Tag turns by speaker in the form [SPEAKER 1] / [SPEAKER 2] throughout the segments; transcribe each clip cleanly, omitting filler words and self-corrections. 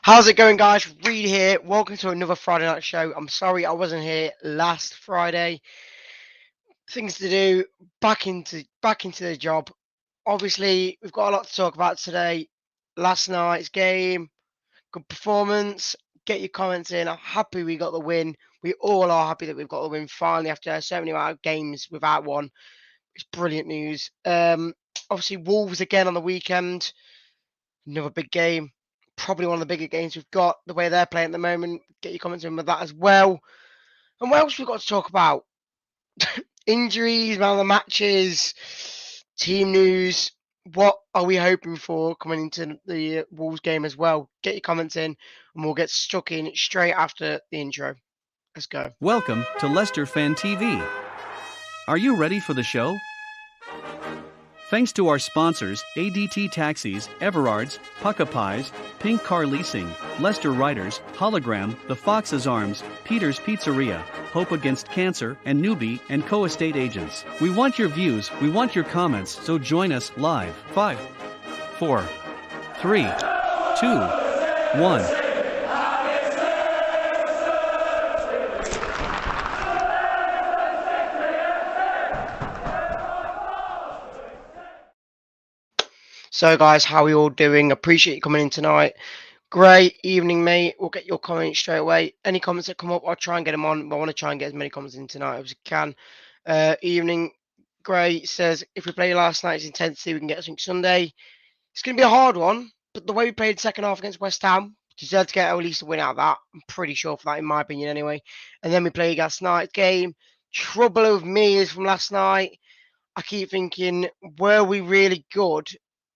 [SPEAKER 1] How's it going, guys? Reedy here. Welcome to another Friday night show. I'm sorry I wasn't here last Friday. Things to do. Back into the job. Obviously, we've got a lot to talk about today. Last night's game, good performance. Get your comments in. I'm happy we got the win. We all are happy that we've got the win finally after so many amount of games without one. It's brilliant news. Obviously, Wolves again on the weekend. Another big game. Probably one of the bigger games we've got, the way they're playing at the moment. Get your comments in with that as well. And what else we've got to talk about? Injuries, man of the matches, team news. What are we hoping for coming into the Wolves game as well? Get your comments in and we'll get stuck in straight after the intro. Let's go.
[SPEAKER 2] Welcome to Leicester Fan TV. Are you ready for the show? Thanks to our sponsors, ADT Taxis, Everards, Pukka Pies, Pink Car Leasing, Leicester Riders, Hollogram, The Fox's Arms, Peter's Pizzeria, Hope Against Cancer, and Newby Co estate agents. We want your views, we want your comments, so join us live. 5, 4, 3, 2, 1.
[SPEAKER 1] So, guys, how are we all doing? Appreciate you coming in tonight. Great evening, mate. We'll get your comments straight away. Any comments that come up, I'll try and get them on. I want to try and get as many comments in tonight as we can. Evening, Great says, if we play last night's intensity, we can get something Sunday. It's going to be a hard one, but the way we played the second half against West Ham, deserved to get at least a win out of that. I'm pretty sure for that, in my opinion, anyway. And then we played last night's game. Trouble with me is from last night. I keep thinking, were we really good?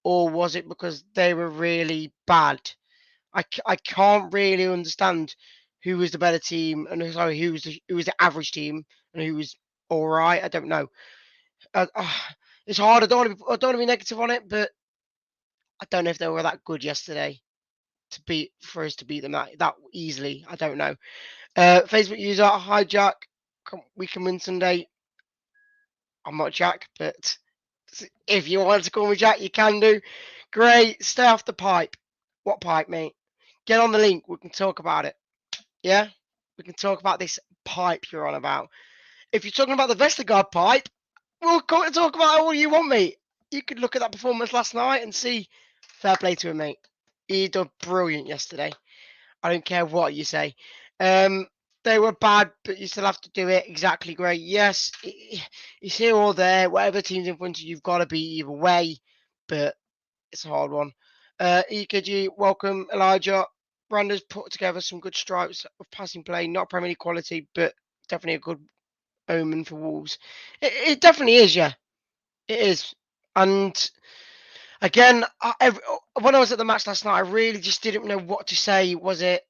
[SPEAKER 1] Or was it because they were really bad? I can't really understand who was the better team and who was the average team and who was all right. I don't know. It's hard. I don't want to be negative on it, but I don't know if they were that good yesterday for us to beat them that easily. I don't know. Facebook user, hi Jack. We can win Sunday. I'm not Jack, but if you want to call me Jack, you can do. Great. Stay off the pipe. What pipe, mate? Get on the link. We can talk about it. Yeah? We can talk about this pipe you're on about. If you're talking about the Vestergaard pipe, we'll talk about it all you want, mate. You could look at that performance last night and see. Fair play to him, mate. He did brilliant yesterday. I don't care what you say. They were bad, but you still have to do it. Exactly, great. Yes, it's here or there. Whatever team's in front of you, you've got to be either way, but it's a hard one. EKG, welcome. Elijah, Brander's put together some good stripes of passing play. Not Premier League quality, but definitely a good omen for Wolves. It definitely is, yeah. It is. And again, when I was at the match last night, I really just didn't know what to say. Was it...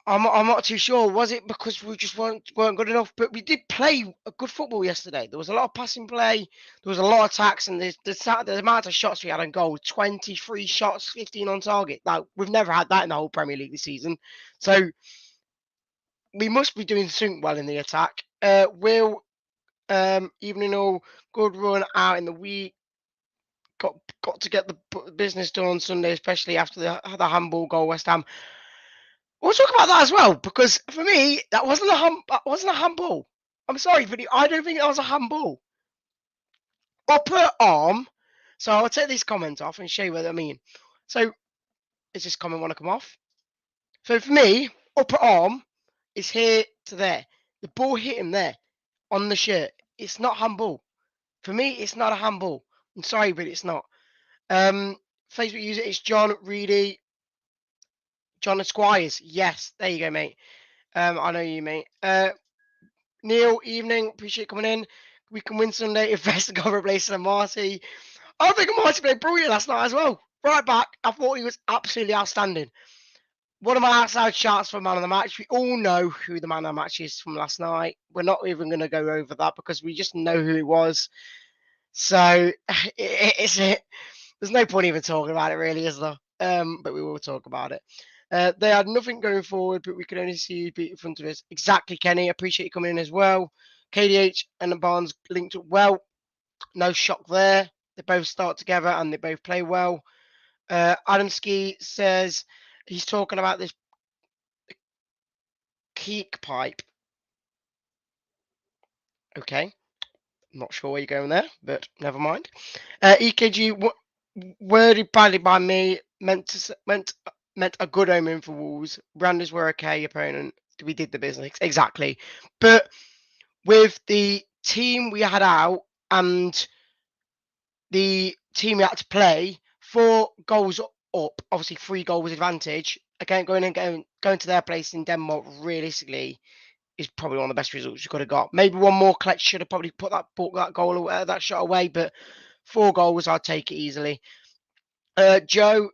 [SPEAKER 1] I'm not too sure. Was it because we just weren't good enough? But we did play a good football yesterday. There was a lot of passing play. There was a lot of attacks, and the amount of shots we had on goal, 23 shots, 15 on target. Now, we've never had that in the whole Premier League this season. So we must be doing something well in the attack. Will, evening all, good run out in the week. Got to get the business done on Sunday, especially after the handball goal, West Ham. We'll talk about that as well, because for me, that wasn't a handball. I'm sorry, but I don't think that was a handball. Upper arm. So I'll take this comment off and show you what I mean. So, does this comment want to come off? So for me, upper arm is here to there. The ball hit him there on the shirt. It's not handball. For me, it's not a handball. I'm sorry, but it's not. Facebook user is John Reedy. John Squires. Yes, there you go, mate. I know you, mate. Neil, evening. Appreciate you coming in. We can win Sunday if Vestergaard replaces Marty. I think Marty played brilliant last night as well. Right back. I thought he was absolutely outstanding. One of my outside shots for man of the match. We all know who the man of the match is from last night. We're not even going to go over that because we just know who it was. So there's no point even talking about it, really, is there? But we will talk about it. They had nothing going forward, but we could only see you beat in front of us. Exactly, Kenny. Appreciate you coming in as well. KDH and the Barnes linked up well. No shock there. They both start together and they both play well. Adam Ski says he's talking about this keek pipe. Okay, not sure where you're going there, but never mind. EKG worded badly by me meant a good omen for Wolves. Randers were okay opponent. We did the business exactly, but with the team we had out and the team we had to play, 4 goals up, obviously 3 goals advantage. Again, going to their place in Denmark realistically is probably one of the best results you could have got. Maybe one more clutch should have probably put that goal away, that shot away, but 4 goals, I'd take it easily. Joe,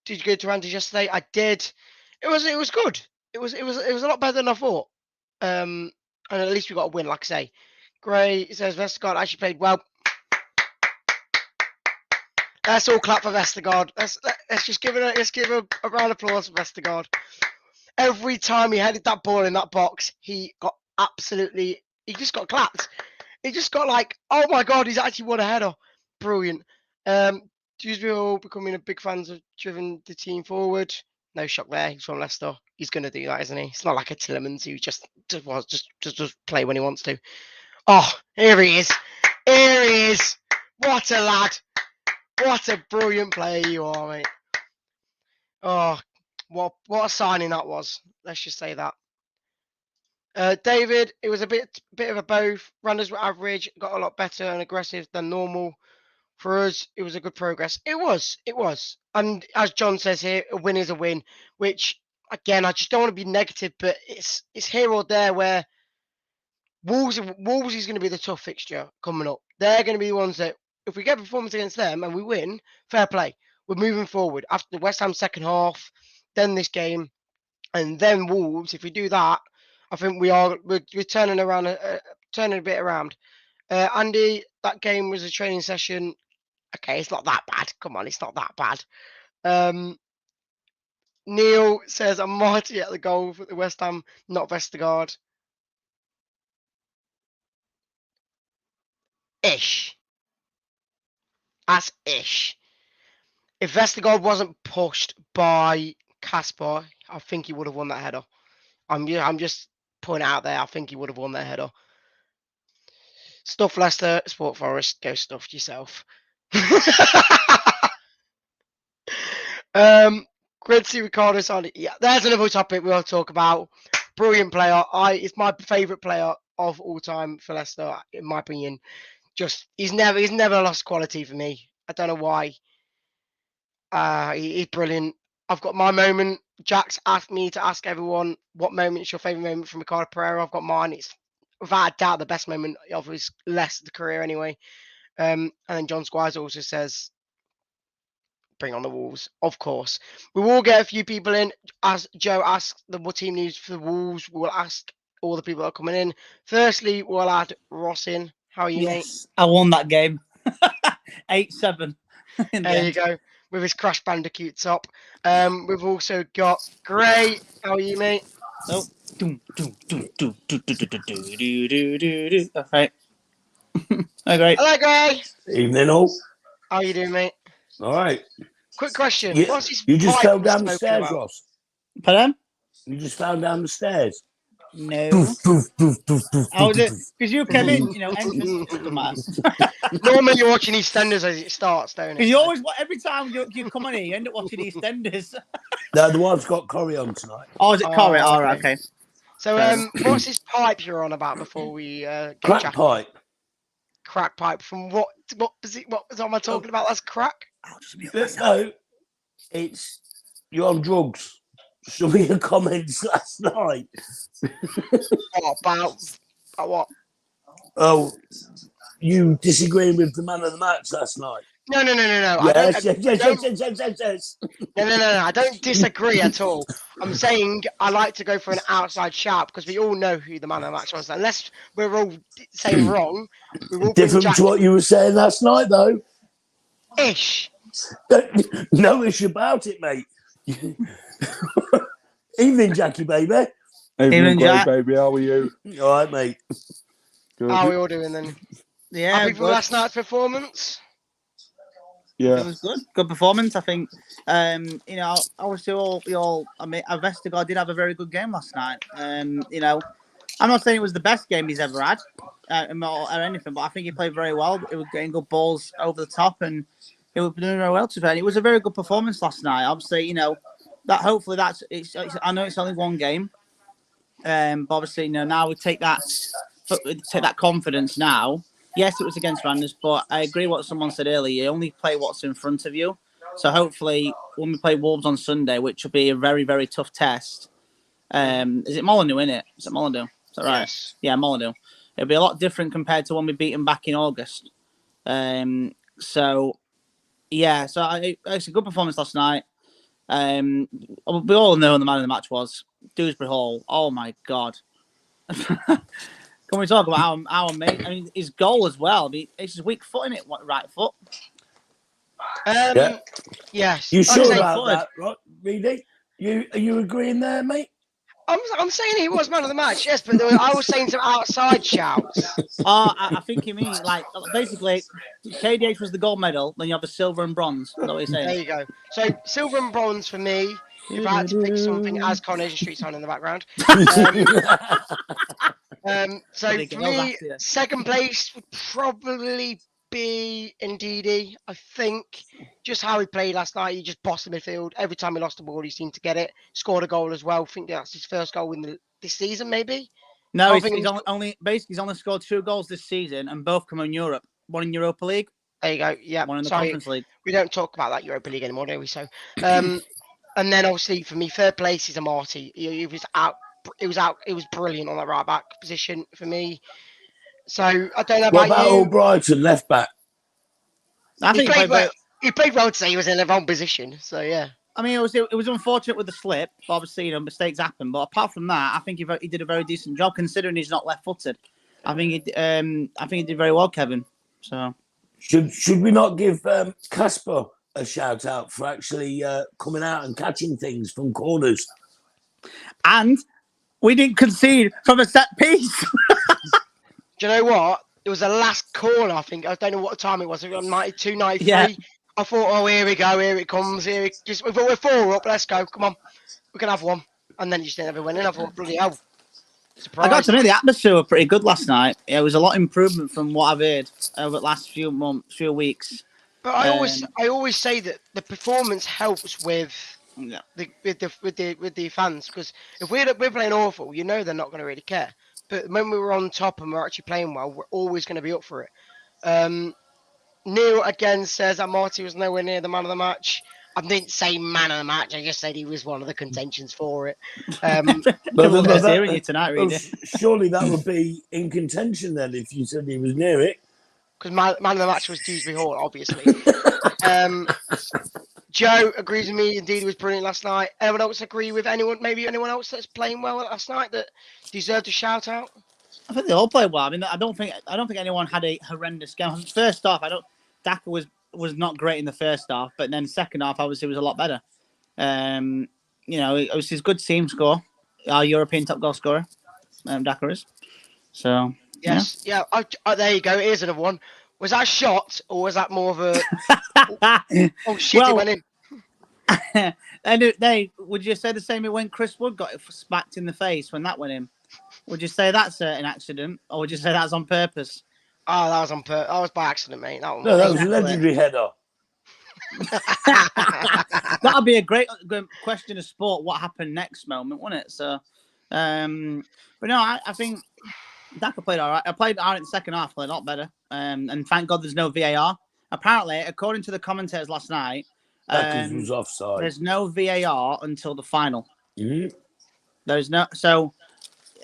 [SPEAKER 1] did you go to Randers yesterday? I did. It was good. It was a lot better than I thought. And at least we got a win, like I say. Gray, it says Vestergaard actually played well. Let's all clap for Vestergaard. Let's just give a round of applause for Vestergaard. Every time he headed that ball in that box, he just got clapped. He just got like, oh my God, he's actually won a header. Brilliant. Dewsbury all becoming a big fans of driven the team forward. No shock there. He's from Leicester. He's going to do that, isn't he? It's not like a Tillemans who just play when he wants to. Oh, here he is. Here he is. What a lad. What a brilliant player you are, mate. Oh, what a signing that was. Let's just say that. David, it was a bit of a both. Runners were average, got a lot better and aggressive than normal. For us, it was a good progress. It was. And as John says here, a win is a win, which, again, I just don't want to be negative, but it's here or there where Wolves is going to be the tough fixture coming up. They're going to be the ones that, if we get performance against them and we win, fair play. We're moving forward. After the West Ham second half, then this game, and then Wolves, if we do that, I think we're turning a bit around. Andy, that game was a training session. Okay, it's not that bad. Come on, it's not that bad. Neil says, I'm Marty at the goal for the West Ham, not Vestergaard. Ish. That's ish. If Vestergaard wasn't pushed by Casper, I think he would have won that header. I'm just putting it out there. I think he would have won that header. Stuff Leicester, Sport Forest, go stuff yourself. Gridsy Ricardo Sonic. Yeah, there's another topic we'll talk about. Brilliant player. It's my favourite player of all time for Leicester, in my opinion. Just he's never lost quality for me. I don't know why. He's brilliant. I've got my moment. Jack's asked me to ask everyone what moment is your favourite moment from Ricardo Pereira. I've got mine. It's without a doubt the best moment of his Leicester career anyway. And then John Squires also says, bring on the Wolves, of course. We will get a few people in. As Joe asked what team news for the Wolves, we'll ask all the people that are coming in. Firstly, we'll add Ross in. How are you, mate?
[SPEAKER 3] I won that game. 8-7.
[SPEAKER 1] There you go. With his Crash Bandicoot top. We've also got Gray. How are you, mate?
[SPEAKER 3] Oh. Okay. Hi, Gray.
[SPEAKER 1] Hello, Gray.
[SPEAKER 4] Evening, all.
[SPEAKER 1] How are you doing, mate?
[SPEAKER 4] All right.
[SPEAKER 1] Quick question.
[SPEAKER 4] You,
[SPEAKER 1] What's his
[SPEAKER 4] you just
[SPEAKER 1] pipe
[SPEAKER 4] fell
[SPEAKER 1] he's
[SPEAKER 4] down the
[SPEAKER 1] smoking
[SPEAKER 4] stairs,
[SPEAKER 1] about?
[SPEAKER 4] Ross.
[SPEAKER 3] Pardon?
[SPEAKER 4] You just fell down the stairs.
[SPEAKER 3] No.
[SPEAKER 4] Doof,
[SPEAKER 3] How was it? Because you came in, entrance. Doesn't matter.
[SPEAKER 1] Normally you're watching EastEnders as it starts, don't it?
[SPEAKER 3] Because you always, every time you come on here, you end up watching EastEnders.
[SPEAKER 4] No, the wife's got Corrie on tonight.
[SPEAKER 3] Oh, is it Corrie? All right, okay.
[SPEAKER 1] So, what's his pipe you're on about before we get
[SPEAKER 4] Crack
[SPEAKER 1] chatting?
[SPEAKER 4] pipe.
[SPEAKER 1] Crack pipe from what am I talking about? That's crack?
[SPEAKER 4] No, it's you're on drugs. Some of your comments last night.
[SPEAKER 1] What about what?
[SPEAKER 4] Oh, you disagreeing with the man of the match last night?
[SPEAKER 1] No.
[SPEAKER 4] Yes.
[SPEAKER 1] No. I don't disagree at all. I'm saying I like to go for an outside shout because we all know who the man of the match was. Unless we're all saying wrong, we will bring
[SPEAKER 4] Different
[SPEAKER 1] Jack
[SPEAKER 4] to what you were saying last night, though.
[SPEAKER 1] Ish.
[SPEAKER 4] No issue about it, mate. Evening, Jackie, baby.
[SPEAKER 3] Evening, Jack.
[SPEAKER 5] Baby. How are you?
[SPEAKER 4] All right, mate.
[SPEAKER 5] Good.
[SPEAKER 1] How are we all doing then?
[SPEAKER 3] Yeah,
[SPEAKER 1] Happy for last night's performance?
[SPEAKER 3] It was good. Good performance, I think. You know, obviously I mean, Vestergaard did have a very good game last night. You know, I'm not saying it was the best game he's ever had, or anything, but I think he played very well. He was getting good balls over the top, and he was doing very well to fair. It was a very good performance last night. Obviously, you know, that hopefully it's I know it's only one game, but obviously, you know, now we take that confidence now. Yes, it was against Randers, but I agree what someone said earlier. You only play what's in front of you. So hopefully, when we play Wolves on Sunday, which will be a very, very tough test. Is it Molyneux, isn't it? Is it Molyneux? Is that right?
[SPEAKER 1] Yes.
[SPEAKER 3] Yeah, Molyneux. It'll be a lot different compared to when we beat them back in August. So it's a good performance last night. We all know who the man of the match was. Dewsbury Hall. Oh, my God. Can we talk about our mate? I mean, his goal as well. I mean, it's his weak foot in it, right foot.
[SPEAKER 1] Yes.
[SPEAKER 4] You sure
[SPEAKER 3] say
[SPEAKER 4] about
[SPEAKER 3] forward.
[SPEAKER 4] that, right, Reedy? Are you agreeing there, mate?
[SPEAKER 1] I'm saying he was man of the match, yes, but I was saying some outside shouts.
[SPEAKER 3] Oh, I think you mean like basically KDH was the gold medal, then you have the silver and bronze. Is that what you're saying?
[SPEAKER 1] There you go. So silver and bronze for me. If I had to pick something, as Coronation Street on in the background. So for me, second place would probably be Ndidi. I think just how he played last night. He just bossed the midfield. Every time he lost the ball, he seemed to get it. Scored a goal as well. I think that's his first goal in this season, maybe.
[SPEAKER 3] No, he's only scored 2 goals this season, and both come in Europe. One in Europa League.
[SPEAKER 1] There you go. Yeah.
[SPEAKER 3] One in the Conference League.
[SPEAKER 1] We don't talk about that Europa League anymore, do we? So, and then obviously for me, third place is Amati. He was out. It was brilliant on that right back position for me. So I don't know
[SPEAKER 4] What
[SPEAKER 1] about
[SPEAKER 4] about
[SPEAKER 1] you.
[SPEAKER 4] Albrighton, left back?
[SPEAKER 3] I think
[SPEAKER 1] he played well to say he was in the wrong position. So yeah.
[SPEAKER 3] I mean, it was unfortunate with the slip. Obviously, you know, mistakes happen. But apart from that, I think he did a very decent job considering he's not left-footed. I think he did very well, Kevin. So
[SPEAKER 4] Should we not give Casper a shout out for actually coming out and catching things from corners?
[SPEAKER 3] And we didn't concede from a set piece.
[SPEAKER 1] Do you know what? It was the last corner, I think. I don't know what time it was. It was 92, 93.
[SPEAKER 3] Yeah.
[SPEAKER 1] I thought, oh, here we go. Here it comes. We thought we're 4 up. Let's go. Come on. We can have one. And then you just never went in. I thought, bloody hell. Surprise.
[SPEAKER 3] I got to admit, the atmosphere was pretty good last night. It was a lot of improvement from what I've heard over the last few weeks.
[SPEAKER 1] But I always say that the performance helps with the fans, because if we're playing awful, you know they're not going to really care. But when we were on top and we're actually playing well, we're always going to be up for it. Neil again says that Marty was nowhere near the man of the match. I didn't say man of the match. I just said he was one of the contentions for it.
[SPEAKER 3] Hearing you tonight, Reedy.
[SPEAKER 4] Surely that would be in contention then if you said he was near it.
[SPEAKER 1] Because man of the match was Dewsbury Hall, obviously. Joe agrees with me. Indeed, it was brilliant last night. Anyone else agree with anyone? Maybe anyone else that's playing well last night that deserved a shout out?
[SPEAKER 3] I think they all played well. I mean, I don't think anyone had a horrendous game. First off, Daka was not great in the first half, but then second half obviously was a lot better. You know, it was his good team score, our European top goal scorer, Daka is. So
[SPEAKER 1] yes, yeah. There you go. Here's another one. Was that a shot or was that more of a? Oh shit! It went in.
[SPEAKER 3] And would you say the same when Chris Wood got smacked in the face when that went in? Would you say that's an accident, or would you say that's on purpose?
[SPEAKER 1] Oh, that was on purpose. That was by accident, mate. That
[SPEAKER 4] was a legendary header.
[SPEAKER 3] That'd be a great question of sport. What happened next moment, wouldn't it? So, but no, I think Daka played all right. I played all right in the second half, played a lot better. And thank God there's no VAR. Apparently, according to the commentators last night,
[SPEAKER 4] was offside.
[SPEAKER 3] There's no VAR until the final.
[SPEAKER 4] Mm-hmm.
[SPEAKER 3] There's no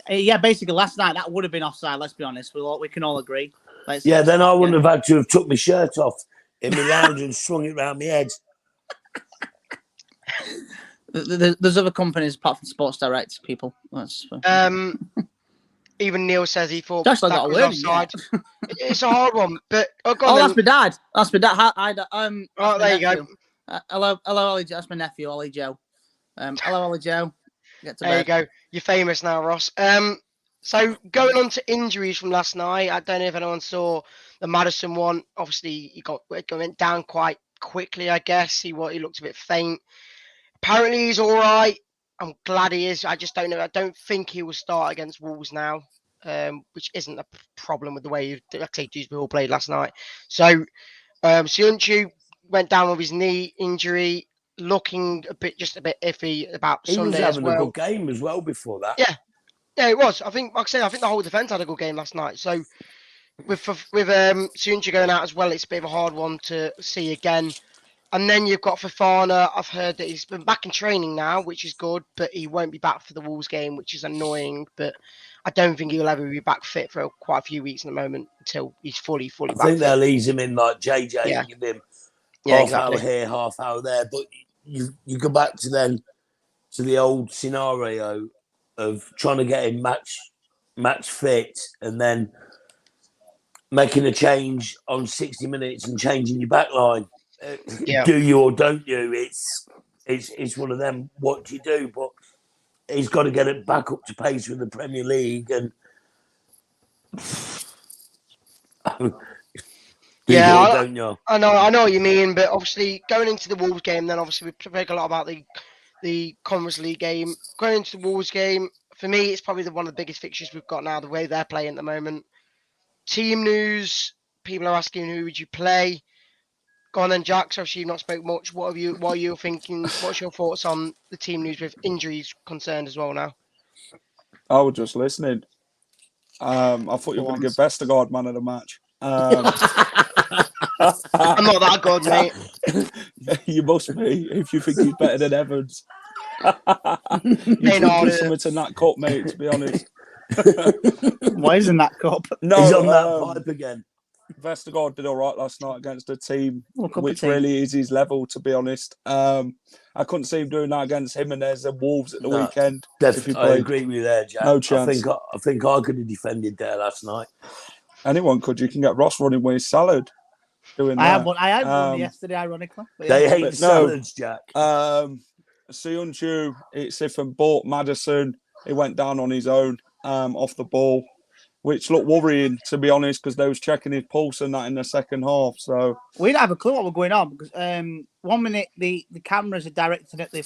[SPEAKER 3] basically last night that would have been offside. Let's be honest, we can all agree.
[SPEAKER 4] Then I wouldn't have had to have took my shirt off in my lounge and swung it round my head.
[SPEAKER 3] There's other companies apart from Sports Direct people.
[SPEAKER 1] Even Neil says he thought
[SPEAKER 3] that
[SPEAKER 1] was offside. It's a hard one, but
[SPEAKER 3] that's my dad. That's my dad.
[SPEAKER 1] Oh, there you go.
[SPEAKER 3] Hello, Ollie. That's my nephew, Ollie Joe. Hello, Ollie Joe.
[SPEAKER 1] There you go. You're famous now, Ross. So going on to injuries from last night, I don't know if anyone saw the Madison one. Obviously, it went down quite quickly, I guess. He looked a bit faint. Apparently, he's all right. I'm glad he is. I just don't know. I don't think he will start against Wolves now, which isn't a problem with the way, like I say, Dewsbury all played last night. So, Sionchu went down with his knee injury, looking just a bit iffy about
[SPEAKER 4] He was
[SPEAKER 1] Sunday as
[SPEAKER 4] having a
[SPEAKER 1] well.
[SPEAKER 4] good game as well before that.
[SPEAKER 1] Yeah, it was. I think, like I said, I think the whole defence had a good game last night. So, with Sionchu going out as well, it's a bit of a hard one to see again. And then you've got Fofana. I've heard that he's been back in training now, which is good, but he won't be back for the Wolves game, which is annoying. But I don't think he'll ever be back fit for quite a few weeks at the moment until he's fully
[SPEAKER 4] I
[SPEAKER 1] back
[SPEAKER 4] think
[SPEAKER 1] fit.
[SPEAKER 4] they'll ease him in like JJ and give him half hour here, half hour there. But you go back to the old scenario of trying to get him match fit and then making a change on 60 minutes and changing your back line. Do you or don't you? It's one of them. What do you do? But he's got to get it back up to pace with the Premier League and. Don't you?
[SPEAKER 1] I know what you mean, but obviously going into the Wolves game, then obviously we spoke a lot about the Conference League game. Going into the Wolves game, for me, it's probably one of the biggest fixtures we've got now. The way they're playing at the moment. Team news. People are asking who would you play. Go on then, Jack. So you've not spoke much. What are you thinking? What's your thoughts on the team news with injuries concerned as well now?
[SPEAKER 5] I was just listening. I thought you were going to give Vestergaard man of the match.
[SPEAKER 1] I'm not that good, mate.
[SPEAKER 5] You must be if you think he's better than Evans. You drink something in that cup, mate. To be honest.
[SPEAKER 3] Why isn't that cup?
[SPEAKER 4] No, he's on that pipe again.
[SPEAKER 5] Vestergaard did all right last night against a team which really is his level, to be honest. I couldn't see him doing that against him and there's the Wolves at the weekend.
[SPEAKER 4] Definitely, I agree with you there, Jack.
[SPEAKER 5] No chance.
[SPEAKER 4] I think I could have defended there last night.
[SPEAKER 5] Anyone could. You can get Ross running with his salad. Doing
[SPEAKER 3] I
[SPEAKER 5] that.
[SPEAKER 3] had one yesterday, ironically.
[SPEAKER 4] They hate salads, Jack.
[SPEAKER 5] Sionchu, it's if and bought Maddison. He went down on his own off the ball, which looked worrying, to be honest, because they was checking his pulse and that in the second half. So
[SPEAKER 3] we didn't have a clue what was going on because 1 minute the cameras are directed at the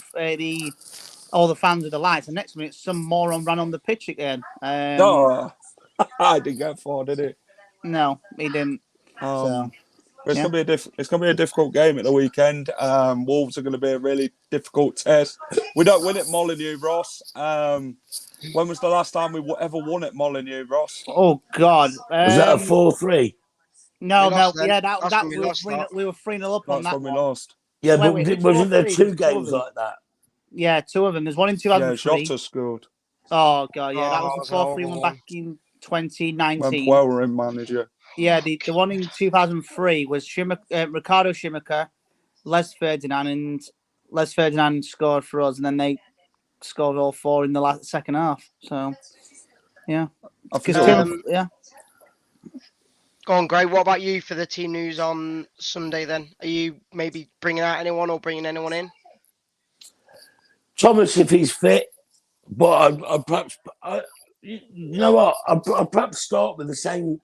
[SPEAKER 3] all the fans with the lights, and next minute some moron ran on the pitch again.
[SPEAKER 5] No, I didn't get far, did it?
[SPEAKER 3] No, he didn't.
[SPEAKER 5] It's gonna be a difficult game at the weekend. Wolves are going to be a really difficult test. We don't win at Molineux, Ross. When was the last time we ever won at Molineux, Ross?
[SPEAKER 3] Oh God,
[SPEAKER 4] was that a 4-3?
[SPEAKER 3] No. Yeah, that we were 3-0 up on that.
[SPEAKER 5] That's when we lost.
[SPEAKER 4] Yeah, but wasn't there two games like that?
[SPEAKER 3] Yeah, two of them. There's one in 2003.
[SPEAKER 5] Yeah, Jota scored.
[SPEAKER 3] Oh God, yeah, that was the 4-3 one back in 2019.
[SPEAKER 5] When Puel were in manager.
[SPEAKER 3] Yeah, the one in 2003 was Ricardo Schumacher, Les Ferdinand, and Les Ferdinand scored for us, and then they scored all four in the second half. So, yeah.
[SPEAKER 1] Go on, Gray. What about you for the team news on Sunday then? Are you maybe bringing out anyone or bringing anyone in?
[SPEAKER 4] Thomas, if he's fit, but you know what? I'd perhaps start with the same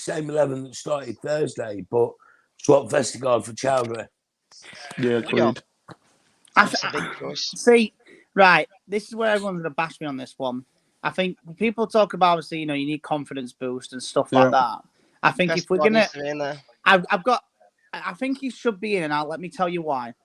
[SPEAKER 4] 11 that started Thursday, but swap Vestergaard for Chowdhury.
[SPEAKER 5] Yeah, agreed.
[SPEAKER 1] That's a big choice.
[SPEAKER 3] See, right, this is where everyone's going to bash me on this one. I think people talk about, obviously, you need confidence boost and stuff like that. I think if we're going to... I think he should be in, and let me tell you why.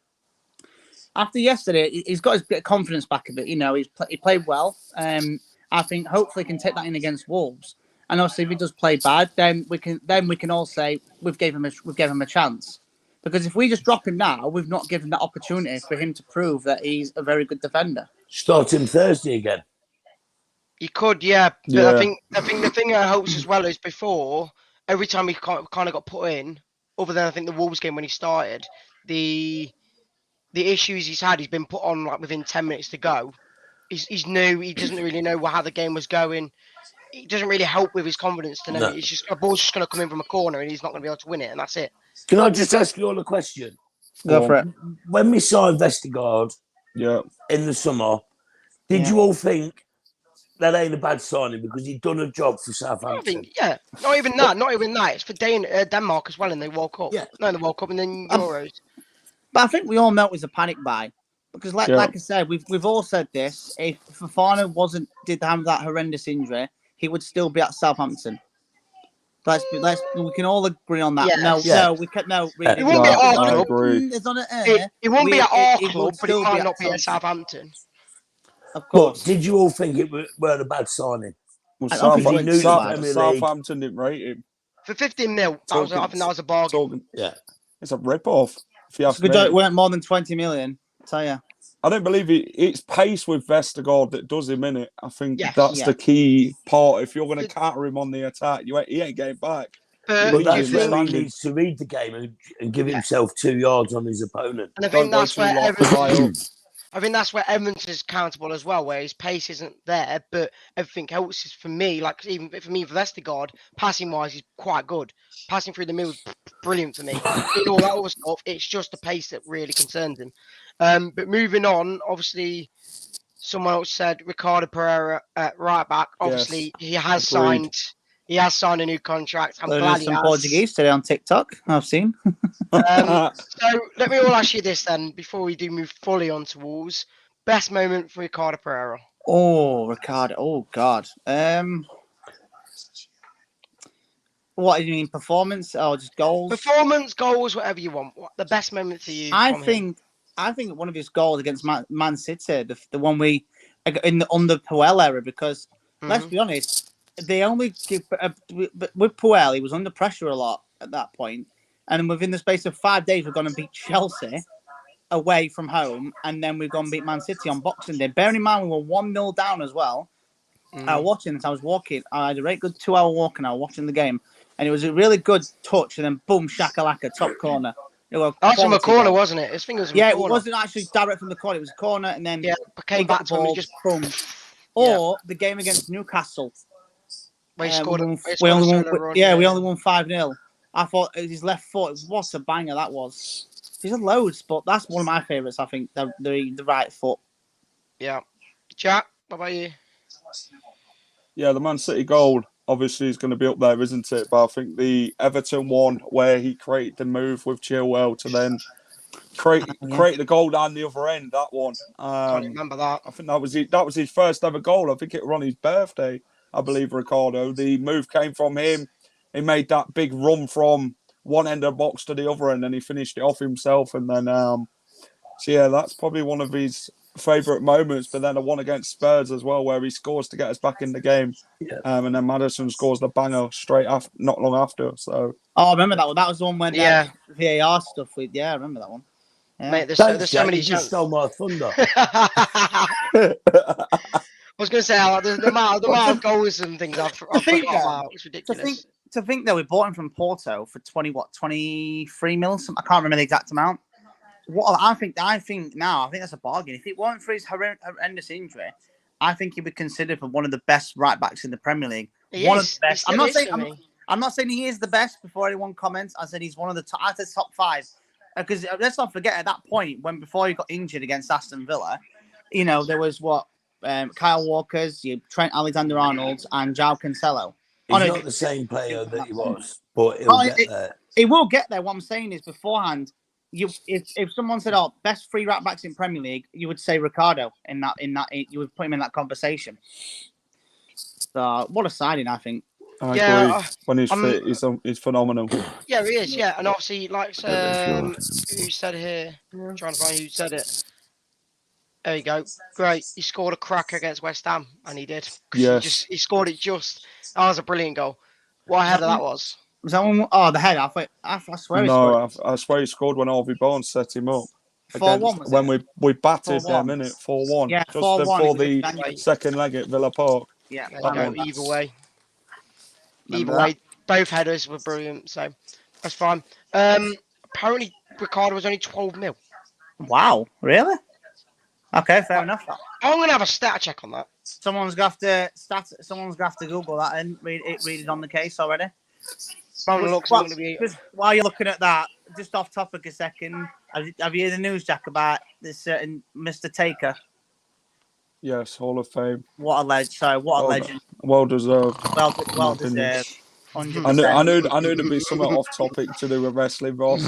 [SPEAKER 3] After yesterday, he's got his bit of confidence back a bit. He played well. I think hopefully he can take that in against Wolves. And obviously, if he does play bad, then we can all say we've gave him a chance. Because if we just drop him now, we've not given that opportunity for him to prove that he's a very good defender.
[SPEAKER 4] Start him Thursday again.
[SPEAKER 1] You could, yeah. But I think the thing that helps as well is before, every time he kind of got put in, other than I think the Wolves game when he started, the issues he's had, he's been put on like within 10 minutes to go. He's new. He doesn't really know how the game was going. It doesn't really help with his confidence to know. No. It's just a ball's just going to come in from a corner and he's not going to be able to win it, and that's it.
[SPEAKER 4] Can I just ask you all a question?
[SPEAKER 3] Go for it.
[SPEAKER 4] When we signed Vestergaard in the summer, did you all think that ain't a bad signing because he'd done a job for Southampton?
[SPEAKER 1] Not even that. Not even that. It's for Denmark as well in the World Cup. Yeah. No, in the World Cup and then Euros.
[SPEAKER 3] But I think we all know it was a panic buy because, like I said, we've all said this. If Fofana did have that horrendous injury, he would still be at Southampton. We can all agree on that.
[SPEAKER 1] Yes.
[SPEAKER 3] Reedy.
[SPEAKER 1] It won't be at our club.
[SPEAKER 3] It's on air.
[SPEAKER 1] It won't be at our club, but it
[SPEAKER 3] still
[SPEAKER 1] might not be at Southampton.
[SPEAKER 3] Of course.
[SPEAKER 4] But did you all think it weren't a bad signing?
[SPEAKER 5] Well,
[SPEAKER 3] Southampton
[SPEAKER 5] didn't rate him.
[SPEAKER 1] For 15 mil, I think that was a bargain.
[SPEAKER 5] It's a rip-off. If you ask me.
[SPEAKER 3] It weren't more than 20 million, I tell you.
[SPEAKER 5] I don't believe it's pace with Vestergaard that does him in it. I think that's the key part. If you're going to counter him on the attack, he ain't getting back.
[SPEAKER 4] But that's where he needs to read the game and give himself 2 yards on his opponent.
[SPEAKER 1] And I think that's where Evans is countable as well, where his pace isn't there, but everything else is, for me, like even for me, Vestergaard, passing-wise, he's quite good. Passing through the middle is brilliant for me. All that other stuff, it's just the pace that really concerns him. But moving on, obviously, someone else said Ricardo Pereira at right back. Obviously, he has signed a new contract. I'm glad
[SPEAKER 3] some Portuguese today on TikTok, I've seen.
[SPEAKER 1] So let me all ask you this then, before we do move fully on to Wolves. Best moment for Ricardo Pereira?
[SPEAKER 3] Oh, Ricardo. Oh, God. What do you mean, performance or just goals?
[SPEAKER 1] Performance, goals, whatever you want. What the best moment for you?
[SPEAKER 3] I think one of his goals against Man City, the one we under Puel era, because let's be honest, they only give with Puel, he was under pressure a lot at that point, and within the space of 5 days, we're going to beat Chelsea away from home, and then we're going to beat Man City on Boxing Day. Bearing in mind we were 1-0 down as well. I was watching this. I was walking. I had a very good 2-hour walk, and I was watching the game, and it was a really good touch, and then boom, shakalaka, top corner.
[SPEAKER 1] That's from a corner, wasn't it? His fingers.
[SPEAKER 3] Yeah, it wasn't actually direct from the corner. It was a corner, and then
[SPEAKER 1] came back to him and just
[SPEAKER 3] boom. Or the game against Newcastle.
[SPEAKER 1] We only won
[SPEAKER 3] 5-0. I thought his left foot. What a banger that was. There's loads, but that's one of my favourites. I think the right foot.
[SPEAKER 1] Yeah, Jack, what about you?
[SPEAKER 5] Yeah, the Man City goal obviously is going to be up there, isn't it? But I think the Everton one, where he created the move with Chilwell to then create the goal down the other end. That one.
[SPEAKER 1] I remember that.
[SPEAKER 5] I think that was his first ever goal. I think it was on his birthday, I believe, Ricardo. The move came from him. He made that big run from one end of the box to the other end, and he finished it off himself. And then, that's probably one of his favourite moments. But then the one against Spurs as well, where he scores to get us back in the game, and then Maddison scores the banger straight after, not long after. So,
[SPEAKER 3] I remember that one. That was the one when VAR stuff with. Yeah, I remember that one. Yeah.
[SPEAKER 1] Mate, there's so many.
[SPEAKER 4] You just stole my thunder.
[SPEAKER 1] I was going to say, the amount of goals and things I've forgot about. It's ridiculous.
[SPEAKER 3] To think that we bought him from Porto for 23 mil. I can't remember the exact amount. What I think that's a bargain. If it weren't for his horrendous injury, I think he would consider for one of the best right backs in the Premier League. One of the best. I'm not saying he is the best. Before anyone comments, I said he's one of the top. I said top 5. Because let's not forget at that point before he got injured against Aston Villa, there was Kyle Walker's, Trent Alexander-Arnold's, and João Cancelo.
[SPEAKER 4] He's not the same player that he was, but he'll get there.
[SPEAKER 3] He will get there. What I'm saying is beforehand, if someone said, best 3 right backs in Premier League, you would say Ricardo you would put him in that conversation. So what a signing, I think.
[SPEAKER 5] I agree. When he's fit, he's phenomenal.
[SPEAKER 1] Yeah, he is. Yeah, and obviously, like who said here, I'm trying to find who said it. There you go. Great. He scored a cracker against West Ham, and he did.
[SPEAKER 5] Yes.
[SPEAKER 1] He scored it just. That was a brilliant goal. What header that was?
[SPEAKER 3] Was that one? Oh, the header. I swear.
[SPEAKER 5] No, I swear he scored when Harvey Barnes set him up.
[SPEAKER 3] 4-1.
[SPEAKER 5] When we battered them, innit? 4-1.
[SPEAKER 3] Yeah,
[SPEAKER 5] just
[SPEAKER 3] 4-1
[SPEAKER 5] before the second leg at Villa Park.
[SPEAKER 3] Yeah.
[SPEAKER 1] Either way. Both headers were brilliant, so that's fine. Apparently, Ricardo was only 12 mil.
[SPEAKER 3] Wow, really? Okay, fair enough.
[SPEAKER 1] I'm gonna have a stat check on that.
[SPEAKER 3] Someone's gonna have to Google that and read it on the case already. While you're looking at that, just off topic a second, have you heard the news, Jack, about this certain Mr. Taker?
[SPEAKER 5] Yes, Hall of Fame.
[SPEAKER 3] What a legend.
[SPEAKER 5] Well deserved.
[SPEAKER 3] Well deserved. 100%.
[SPEAKER 5] I knew there'd be something off topic to do with wrestling, Ross.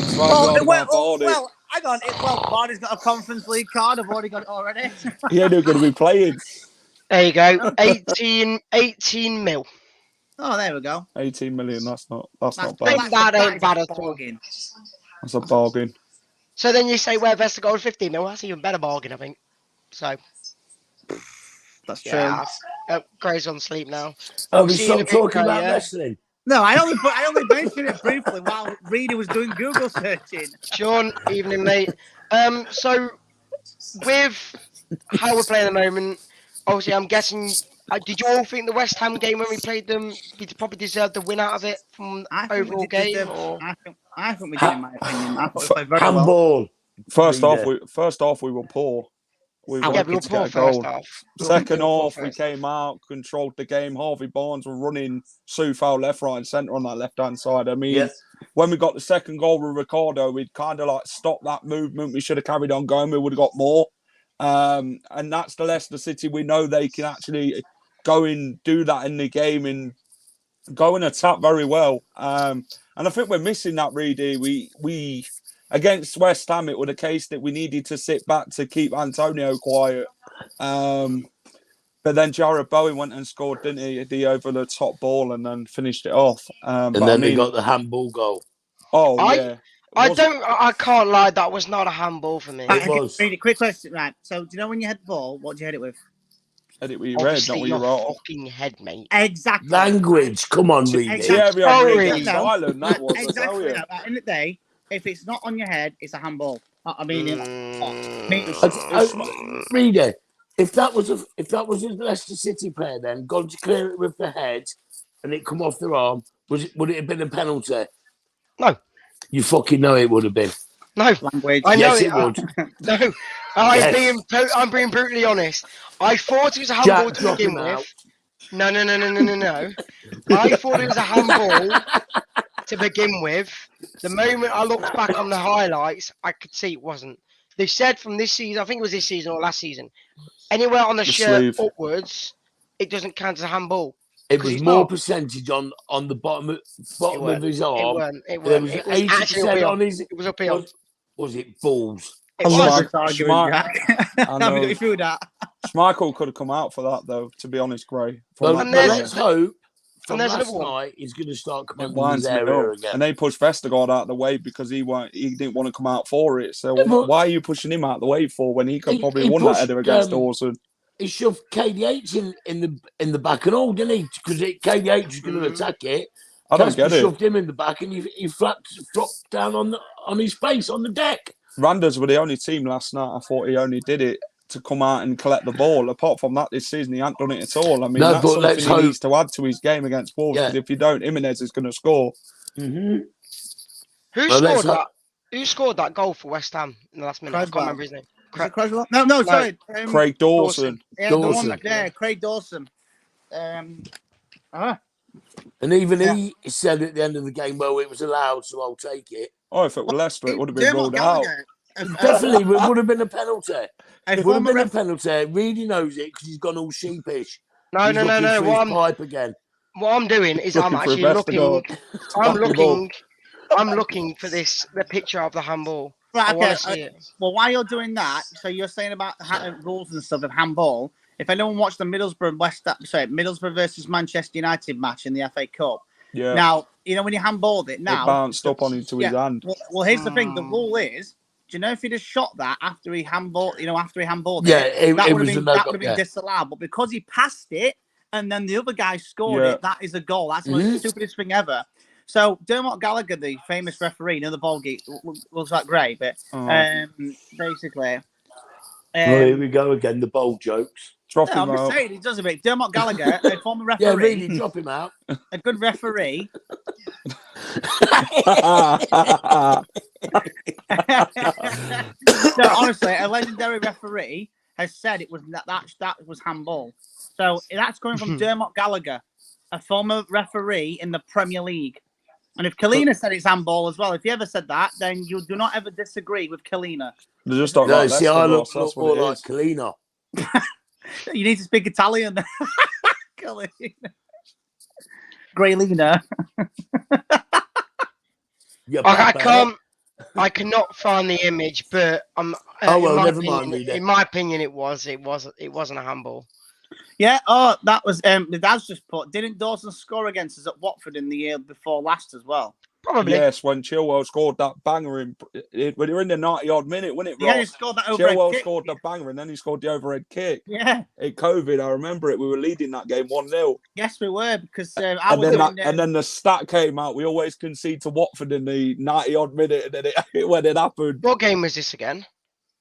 [SPEAKER 3] Hang on. Well, Barney's got a Conference League card. I've already got it already.
[SPEAKER 5] He ain't going to be playing.
[SPEAKER 1] There you go. 18 mil.
[SPEAKER 3] Oh, there we go.
[SPEAKER 5] 18 million. That's not bad.
[SPEAKER 1] That ain't bad at all.
[SPEAKER 3] bargain.
[SPEAKER 5] That's a bargain.
[SPEAKER 1] So then you say where Vesta Gold 15 mil. That's an even better bargain, I think. So.
[SPEAKER 3] That's true.
[SPEAKER 1] Yeah. Gray's on sleep now.
[SPEAKER 4] Oh, we
[SPEAKER 1] See you in a
[SPEAKER 4] stopped
[SPEAKER 1] bit,
[SPEAKER 4] talking
[SPEAKER 1] Gray,
[SPEAKER 4] about
[SPEAKER 1] yeah?
[SPEAKER 4] wrestling.
[SPEAKER 3] No, I only mentioned it briefly while Reedy was doing Google searching.
[SPEAKER 1] Sean, evening, mate. So with how we're playing at the moment, obviously, I'm guessing. Did you all think the West Ham game when we played them, we probably deserved the win out of it from the overall game?
[SPEAKER 3] I think we did, in my opinion. I thought we played very well.
[SPEAKER 4] Handball.
[SPEAKER 5] First off, we were poor. We
[SPEAKER 1] Yeah, we were poor first half.
[SPEAKER 5] Second half, we came out, controlled the game. Harvey Barnes were running Sue foul left, right, and centre on that left-hand side. I mean, when we got the second goal with Ricardo, we'd kind of like stopped that movement. We should have carried on going. We would have got more. And that's the Leicester City. We know they can actually go and do that in the game and go and attack very well. And I think we're missing that, Reedy. We against West Ham, it was a case that we needed to sit back to keep Antonio quiet. But then Jared Bowen went and scored, didn't he? The over the top ball and then finished it off.
[SPEAKER 4] And then they got the handball goal.
[SPEAKER 5] Oh, yeah.
[SPEAKER 1] I can't lie, that was not a handball for me.
[SPEAKER 4] It was.
[SPEAKER 3] Reedy, quick question, right? So, do you know when you head the ball, what do you head it with?
[SPEAKER 5] Hit it with your head, not with your right.
[SPEAKER 1] Fucking head, mate.
[SPEAKER 3] Exactly.
[SPEAKER 4] Language. Come on, Reedy.
[SPEAKER 3] Exactly.
[SPEAKER 5] Silent, that was.
[SPEAKER 3] Exactly. At the end of the day, if it's not on your head, it's a handball. I mean,
[SPEAKER 4] Reedy, if that was a Leicester City player, then gone to clear it with the head, and it come off their arm, would it have been a penalty?
[SPEAKER 1] No.
[SPEAKER 4] You fucking know it would have been.
[SPEAKER 1] No.
[SPEAKER 3] Language.
[SPEAKER 1] I know
[SPEAKER 4] yes, it would.
[SPEAKER 1] No. I'm being brutally honest. I thought it was a handball to begin with. No. I thought it was a handball to begin with. The moment I looked back on the highlights, I could see it wasn't. They said from this season, I think it was this season or last season, anywhere on the shirt
[SPEAKER 5] sleeve
[SPEAKER 1] upwards, it doesn't count as a handball.
[SPEAKER 4] It was more percentage on the bottom of his arm.
[SPEAKER 1] It
[SPEAKER 4] There
[SPEAKER 1] weren't.
[SPEAKER 4] was 80% on his.
[SPEAKER 1] It was up here.
[SPEAKER 4] Was it balls?
[SPEAKER 1] It was.
[SPEAKER 5] Schmeichel could have come out for that, though, to be honest, Gray.
[SPEAKER 4] Let's hope from last night he's going to start coming in his area again.
[SPEAKER 5] And they pushed Vestergaard out of the way because he didn't want to come out for it. So why are you pushing him out of the way for when he could probably won that header against Dawson?
[SPEAKER 4] He shoved KDH in the back and all, didn't he? Because KDH was going to attack it.
[SPEAKER 5] I don't get it.
[SPEAKER 4] Shoved him in the back and he flopped down on his face on the deck.
[SPEAKER 5] Randers were the only team last night. I thought he only did it to come out and collect the ball. Apart from that, this season he hasn't done it at all. I mean, that's something he needs to add to his game against Wolves. Because if you don't, Jimenez is going to score.
[SPEAKER 1] Mm-hmm. Who scored that goal for West Ham in the last minute? I can't remember his name.
[SPEAKER 3] No, sorry.
[SPEAKER 5] Craig Dawson.
[SPEAKER 3] Craig Dawson.
[SPEAKER 4] And even he said at the end of the game, well, it was allowed, so I'll take it.
[SPEAKER 5] Oh, if it were Leicester, it would have been ruled out.
[SPEAKER 4] Definitely, it would have been a penalty. It would have been a penalty. Reedy knows it because he's gone all sheepish.
[SPEAKER 1] No. What I'm doing is I'm actually looking. I'm looking for the picture of the handball.
[SPEAKER 3] Right, okay. Well, while you're doing that, so you're saying about rules and stuff of handball. If anyone watched the Middlesbrough versus Manchester United match in the FA Cup.
[SPEAKER 5] Yeah.
[SPEAKER 3] Now, you know when you handballed it, now
[SPEAKER 5] it bounced up onto his hand.
[SPEAKER 3] Well, here's the thing. The rule is, do you know if he'd have shot that after he handballed it, that would have been disallowed. But because he passed it and then the other guy scored it, that is a goal. That's the stupidest thing ever. So Dermot Gallagher, the famous referee, the ball geek, looks like great, but basically.
[SPEAKER 4] Here we go again, the bowl jokes.
[SPEAKER 3] I'm just saying, he does a bit. Dermot Gallagher, a former referee.
[SPEAKER 4] Yeah, really, drop him out.
[SPEAKER 3] A good referee. So honestly, a legendary referee has said it was that was handball. So that's coming from Dermot Gallagher, a former referee in the Premier League. And if Kalina said it's handball as well, if he ever said that, then you do not ever disagree with Kalina.
[SPEAKER 5] They just don't like
[SPEAKER 4] see, I look more like Kalina.
[SPEAKER 3] You need to speak Italian. Graylina.
[SPEAKER 1] I can't. I cannot find the image, but
[SPEAKER 4] never mind.
[SPEAKER 1] In my opinion, it wasn't a handball.
[SPEAKER 3] Yeah. Oh, that was the dad's just put. Didn't Dawson score against us at Watford in the year before last as well?
[SPEAKER 1] Probably.
[SPEAKER 5] Yes, when Chilwell scored that banger when they were in the 90-odd minute, wasn't it, Ross?
[SPEAKER 3] Yeah, he scored that overhead
[SPEAKER 5] Chilwell
[SPEAKER 3] kick.
[SPEAKER 5] scored the banger and then he scored the overhead kick.
[SPEAKER 3] Yeah.
[SPEAKER 5] In COVID, I remember it. We were leading that game 1-0.
[SPEAKER 3] Yes, we were because
[SPEAKER 5] and then the stat came out. We always concede to Watford in the 90-odd minute, and then when it happened.
[SPEAKER 1] What game was this again?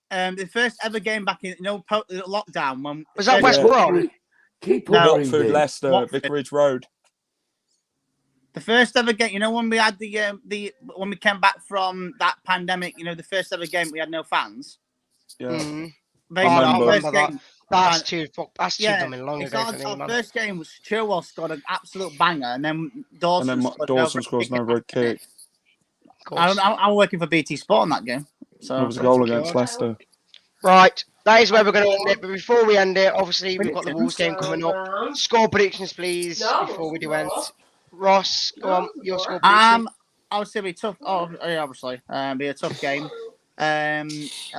[SPEAKER 3] The first ever game back in lockdown. When
[SPEAKER 1] was that West Brom?
[SPEAKER 5] Watford, Leicester, Vicarage Road.
[SPEAKER 3] The first ever game, when we had when we came back from that pandemic, the first ever game we had no fans.
[SPEAKER 5] Yeah,
[SPEAKER 1] That's too coming long ago for me,
[SPEAKER 3] our
[SPEAKER 1] man.
[SPEAKER 3] first game was Chilwell scored an absolute banger, and then Dawson
[SPEAKER 5] scores an overhead kick.
[SPEAKER 3] I'm working for BT Sport on that game. So
[SPEAKER 5] it was a goal against Leicester.
[SPEAKER 1] Right, that is where we're going to end it. But before we end it, obviously we've got the Wolves game coming up. Score predictions, please, before we do end. Ross, go on, your score prediction.
[SPEAKER 3] Obviously, it'll be tough. Obviously, be a tough game at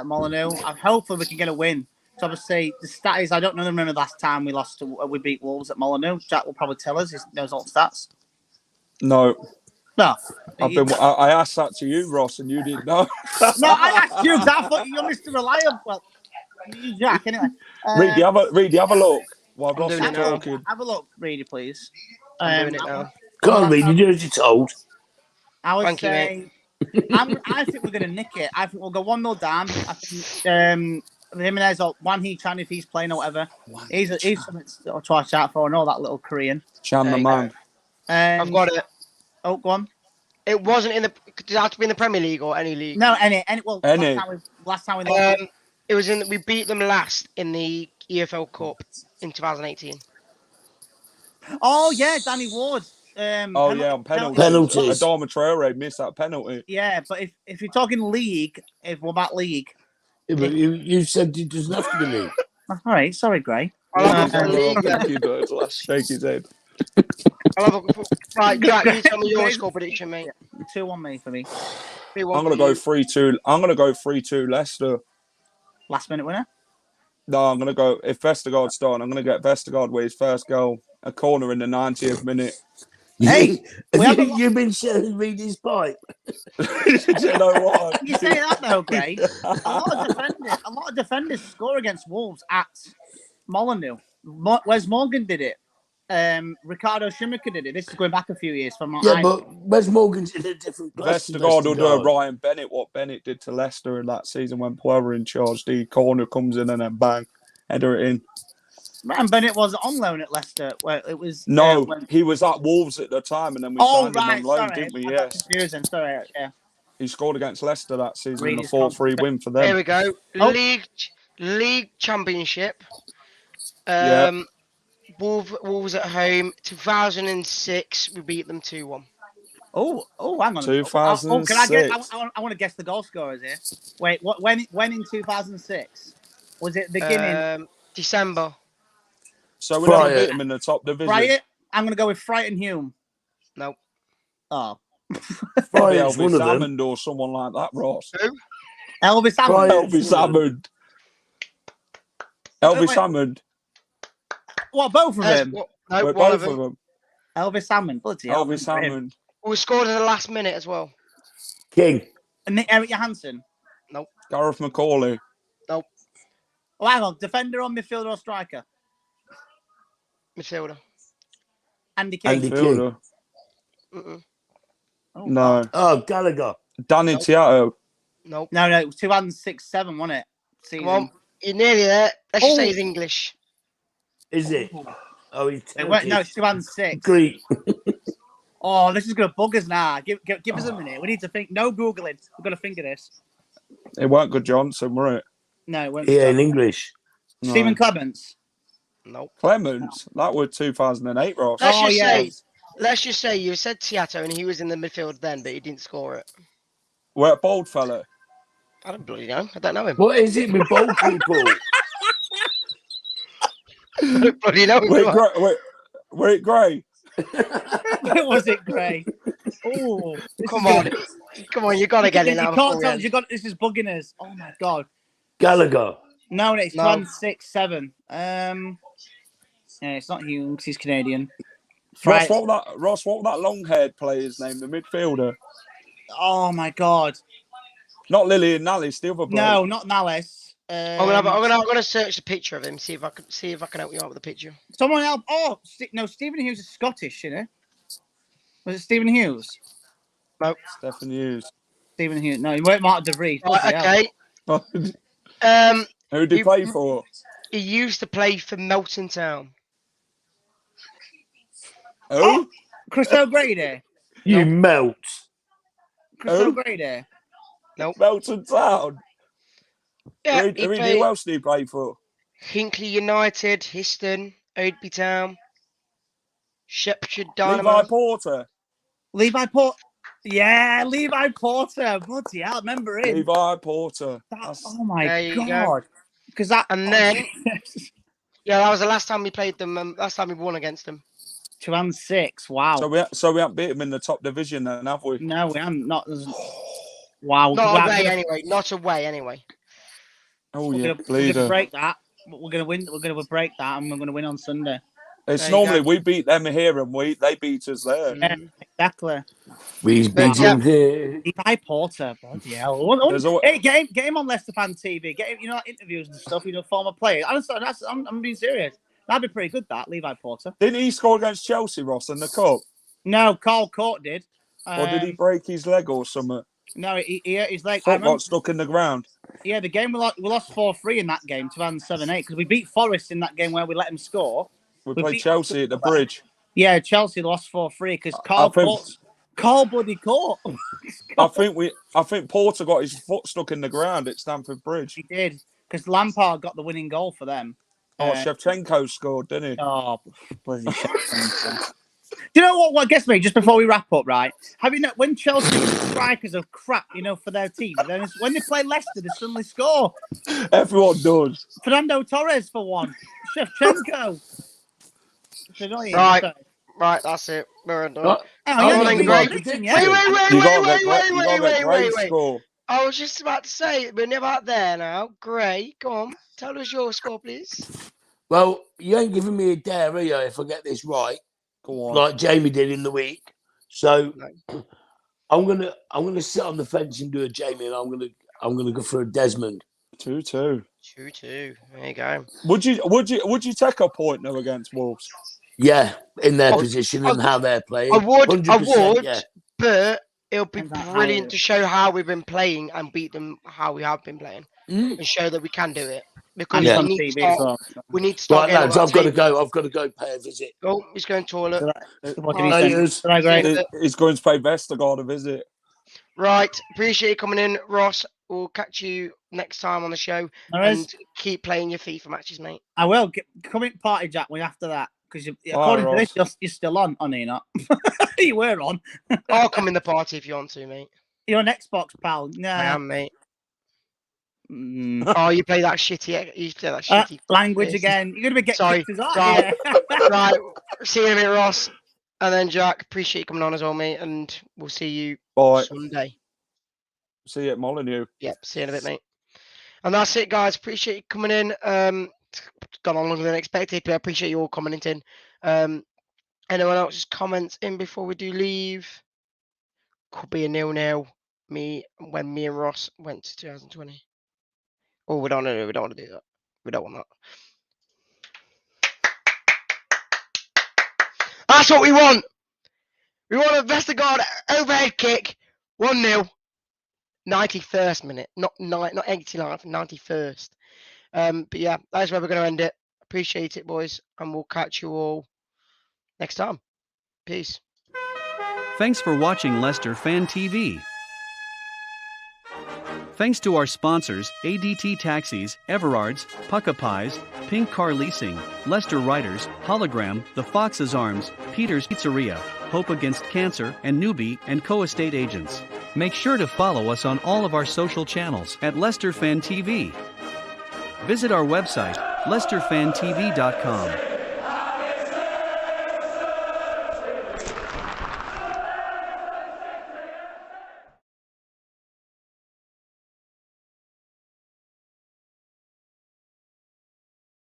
[SPEAKER 3] Molineux. Hopefully, we can get a win. So obviously, the stat is I don't remember the last time we beat Wolves at Molineux. Jack will probably tell us. He knows all the stats.
[SPEAKER 5] No.
[SPEAKER 3] No.
[SPEAKER 5] I asked that to you, Ross, and you didn't know.
[SPEAKER 3] No, I asked you. I thought you're Mr. Reliable. Well, Jack, anyway.
[SPEAKER 5] Reedy, have a look while Ross is talking.
[SPEAKER 3] Have a look, Reedy, please.
[SPEAKER 1] I'm doing it now.
[SPEAKER 4] Go on, Reedy, do as you're told.
[SPEAKER 3] I would say, I think we're going to nick it. I think we'll go 1-0 down. I think Jimenez or Wan Chan, if he's playing or whatever, he's something to watch out for. I know that little Korean.
[SPEAKER 5] Chan the man.
[SPEAKER 1] I've got it.
[SPEAKER 3] Oh, go on.
[SPEAKER 1] It wasn't in the. Did it have to be in the Premier League or any league?
[SPEAKER 3] No, any. Well,
[SPEAKER 5] any.
[SPEAKER 3] Last time we lost.
[SPEAKER 1] It was in. We beat them last in the EFL Cup in 2018.
[SPEAKER 3] Oh yeah, Danny Ward.
[SPEAKER 5] On penalties. Adama Traore missed that penalty.
[SPEAKER 3] Yeah, but if you're talking league, what about league?
[SPEAKER 4] Yeah, but you said it doesn't have to be league.
[SPEAKER 3] All right, sorry, Gray.
[SPEAKER 5] Thank you, Bird. Shake his head.
[SPEAKER 1] Right, Jack, you tell me your score prediction, mate.
[SPEAKER 3] 2-1 me for me.
[SPEAKER 1] 3-1
[SPEAKER 5] I'm gonna go 3-2. I'm gonna go 3-2 Leicester.
[SPEAKER 3] Last minute winner.
[SPEAKER 5] No, I'm gonna go. If Vestergaard's starting, I'm gonna get Vestergaard with his first goal, a corner in the 90th minute.
[SPEAKER 3] Hey,
[SPEAKER 4] you've been selling Reedy's pipe.
[SPEAKER 5] You know what?
[SPEAKER 3] You say that though, Gray. A lot of defenders score against Wolves at Molineux. Wes Morgan did it. Ricardo Schumacher did it. This is going back a few years from
[SPEAKER 4] but Wes Morgan's in a different place.
[SPEAKER 5] Vestergaard will do a Ryan Bennett, what Bennett did to Leicester in that season when Poir were in charge. The corner comes in and then bang, header it in.
[SPEAKER 3] Ryan Bennett was on loan at Leicester. Well, it was
[SPEAKER 5] he was at Wolves at the time, and then we signed him on loan, didn't we? Yes.
[SPEAKER 3] Confusing. Sorry, yeah.
[SPEAKER 5] He scored against Leicester that season in a 4-3 win for them.
[SPEAKER 1] There we go. League Championship. Wolves at home. 2006, we beat them 2-1.
[SPEAKER 3] Oh, hang on.
[SPEAKER 5] 2006.
[SPEAKER 3] I want to guess the goal scorers here. Wait, when in 2006? Was it beginning?
[SPEAKER 1] December.
[SPEAKER 5] So we never beat them in the top division.
[SPEAKER 3] I'm going to go with Frighton Hume.
[SPEAKER 1] No.
[SPEAKER 3] Oh.
[SPEAKER 5] Elvis Hammond or someone like that, Ross.
[SPEAKER 1] Who?
[SPEAKER 3] Elvis Hammond.
[SPEAKER 5] Elvis Hammond.
[SPEAKER 3] What, both of them?
[SPEAKER 1] No, one of them.
[SPEAKER 3] Elvis Hammond.
[SPEAKER 5] Elvis Hammond.
[SPEAKER 1] We scored in the last minute as well.
[SPEAKER 4] King.
[SPEAKER 3] And Eric Johansson.
[SPEAKER 1] Nope.
[SPEAKER 5] Gareth McCauley.
[SPEAKER 1] Nope.
[SPEAKER 3] Oh, hang on. Defender or midfielder or striker?
[SPEAKER 1] Midfielder.
[SPEAKER 3] Andy King.
[SPEAKER 5] Midfielder. No.
[SPEAKER 4] Oh, Gallagher.
[SPEAKER 5] Danny Tiato.
[SPEAKER 1] Nope.
[SPEAKER 3] No, it was 2006-07, wasn't it?
[SPEAKER 1] Season. Come on. You're nearly there. Let's just say he's English.
[SPEAKER 4] Is it? Oh, he's
[SPEAKER 3] no, it's 2006.
[SPEAKER 4] Greek.
[SPEAKER 3] Oh, this is going to bug us now. Give us a minute. We need to think. No Googling. We've got to think of this.
[SPEAKER 5] It weren't Good Johnson, were it?
[SPEAKER 3] No, it weren't.
[SPEAKER 4] Yeah, in English.
[SPEAKER 3] Stephen Clements.
[SPEAKER 1] Nope.
[SPEAKER 5] Clements? That was 2008, Ross.
[SPEAKER 1] Let's just say you said Tiato and he was in the midfield then, but he didn't score it.
[SPEAKER 5] Where bold fella?
[SPEAKER 1] I don't bloody know. I don't know him.
[SPEAKER 4] What is it with bold people?
[SPEAKER 1] I don't bloody know him.
[SPEAKER 5] Were it Gray?
[SPEAKER 3] Was it Gray? Oh,
[SPEAKER 1] come on. Come on, you got to get it now.
[SPEAKER 3] You can't tell us. You got this is bugging us. Oh my god.
[SPEAKER 4] Gallagher.
[SPEAKER 3] No, it's 2-6-7. Yeah, it's not Humes. He's Canadian.
[SPEAKER 5] Ross, what was that long-haired player's name? The midfielder.
[SPEAKER 3] Oh my god.
[SPEAKER 5] Not Lily and Nallis, the other bloke.
[SPEAKER 3] No, not Nallis.
[SPEAKER 1] I'm gonna search the picture of him. See if I can help you out with the picture.
[SPEAKER 3] Someone else. Oh no, Stephen Hughes is Scottish, you know. Was it Stephen Hughes?
[SPEAKER 1] No,
[SPEAKER 5] Stephen Hughes.
[SPEAKER 3] Stephen Hughes. No, he weren't Mark DeVries.
[SPEAKER 1] Right,
[SPEAKER 3] okay.
[SPEAKER 5] Who did he play for?
[SPEAKER 1] He used to play for Melton Town.
[SPEAKER 3] Oh, Chris O'Grady.
[SPEAKER 4] You melt.
[SPEAKER 3] Chris O'Grady.
[SPEAKER 1] Nope.
[SPEAKER 5] Melton Town.
[SPEAKER 1] Yeah,
[SPEAKER 5] Who else did he play for?
[SPEAKER 1] Hinckley United, Histon, Oadby Town, Shepshire Dynamo.
[SPEAKER 5] Levi Porter.
[SPEAKER 3] Levi Porter. Yeah, Levi Porter. Bloody hell, I remember him.
[SPEAKER 5] Levi Porter.
[SPEAKER 3] Oh my god. Because that.
[SPEAKER 1] And then. Yeah, that was the last time we played them. Last time we won against them.
[SPEAKER 3] 2-6. Wow.
[SPEAKER 5] So we haven't beat them in the top division then, have we?
[SPEAKER 3] No, we haven't. Wow.
[SPEAKER 1] Not away anyway. Not away anyway.
[SPEAKER 5] Oh
[SPEAKER 3] we're
[SPEAKER 5] yeah,
[SPEAKER 3] gonna break that. We're gonna win. We're gonna break that, and we're gonna win on Sunday.
[SPEAKER 5] It's normally we beat them here, and they beat us there.
[SPEAKER 3] Yeah, exactly.
[SPEAKER 4] We beat them here.
[SPEAKER 3] Levi Porter, bloody hell. Hey, get him on Leicester Fan TV. Get him, interviews and stuff. Former players. I'm being serious. That'd be pretty good. That Levi Porter.
[SPEAKER 5] Didn't he score against Chelsea, Ross, in the cup?
[SPEAKER 3] No, Carl Court did.
[SPEAKER 5] Or did he break his leg or something?
[SPEAKER 3] No, he hurt his leg.
[SPEAKER 5] Foot got stuck in the ground.
[SPEAKER 3] Yeah, the game we lost 4-3 in that game, 2007-8, because we beat Forest in that game where we let him score.
[SPEAKER 5] We played Chelsea at the Bridge.
[SPEAKER 3] Yeah, Chelsea lost 4-3 because Carl bloody Court.
[SPEAKER 5] I think Porter got his foot stuck in the ground at Stamford Bridge.
[SPEAKER 3] He did, because Lampard got the winning goal for them.
[SPEAKER 5] Oh, Shevchenko scored, didn't he?
[SPEAKER 3] Oh, bloody Shevchenko. Do you know what gets me just before we wrap up, right? Have you know when Chelsea strikers are crap, for their team, then when they play Leicester, they suddenly score.
[SPEAKER 5] Everyone does.
[SPEAKER 3] Fernando Torres for one. Shevchenko.
[SPEAKER 1] Right, that's it. We're done.
[SPEAKER 3] Wait.
[SPEAKER 1] I was just about to say, we're about there now. Great. Go on. Tell us your score, please.
[SPEAKER 4] Well, you ain't giving me a dare, are you, if I get this right?
[SPEAKER 5] Go on.
[SPEAKER 4] Like Jamie did in the week. So I'm gonna sit on the fence and do a Jamie, and I'm gonna go for a Desmond.
[SPEAKER 5] 2-2.
[SPEAKER 1] 2-2. There you go.
[SPEAKER 5] Would you take a point now against Wolves?
[SPEAKER 4] Yeah, in their position and how they're playing.
[SPEAKER 1] I would,
[SPEAKER 4] yeah.
[SPEAKER 1] But it'll be brilliant to show how we've been playing and beat them how we have been playing and show that we can do it. Because we need to start.
[SPEAKER 4] Right, lads, I've got to go pay a visit.
[SPEAKER 1] Oh, he's going to toilet.
[SPEAKER 5] He's going to pay Vestergaard a visit.
[SPEAKER 1] Right, appreciate you coming in, Ross. We'll catch you next time on the show and keep playing your FIFA matches, mate.
[SPEAKER 3] I will. Come in, Party Jack, after that. Because according to this, you're still on, are you not? You were on.
[SPEAKER 1] I'll come in the party if you want to, mate.
[SPEAKER 3] You're on Xbox, pal. No,
[SPEAKER 1] I am, mate. Oh, you play that shitty.
[SPEAKER 3] Language again. You're gonna be getting kicked as
[SPEAKER 1] right. Right. See you in a bit, Ross. And then Jack, appreciate you coming on as well, mate. And we'll see you Sunday.
[SPEAKER 5] See you at Molyneux.
[SPEAKER 1] Yep. See you in a bit, mate. And that's it, guys. Appreciate you coming in. Gone on longer than expected, but I appreciate you all commenting. Anyone else's comments in before we do leave? Could be a 0-0. When me and Ross went to 2020. Oh, we don't want to do that. We don't want that. That's what we want. We want a Vestergaard overhead kick. 1-0. 91st minute. Not 89th, 91st. But yeah, that's where we're going to end it. Appreciate it, boys. And we'll catch you all next time. Peace.
[SPEAKER 2] Thanks for watching Leicester Fan TV. Thanks to our sponsors, ADT Taxis, Everards, Pukka Pies, Pink Car Leasing, Leicester Riders, Hollogram, The Fox's Arms, Peter's Pizzeria, Hope Against Cancer, and Newby Co estate agents. Make sure to follow us on all of our social channels at Leicester Fan TV. Visit our website, leicesterfantv.com.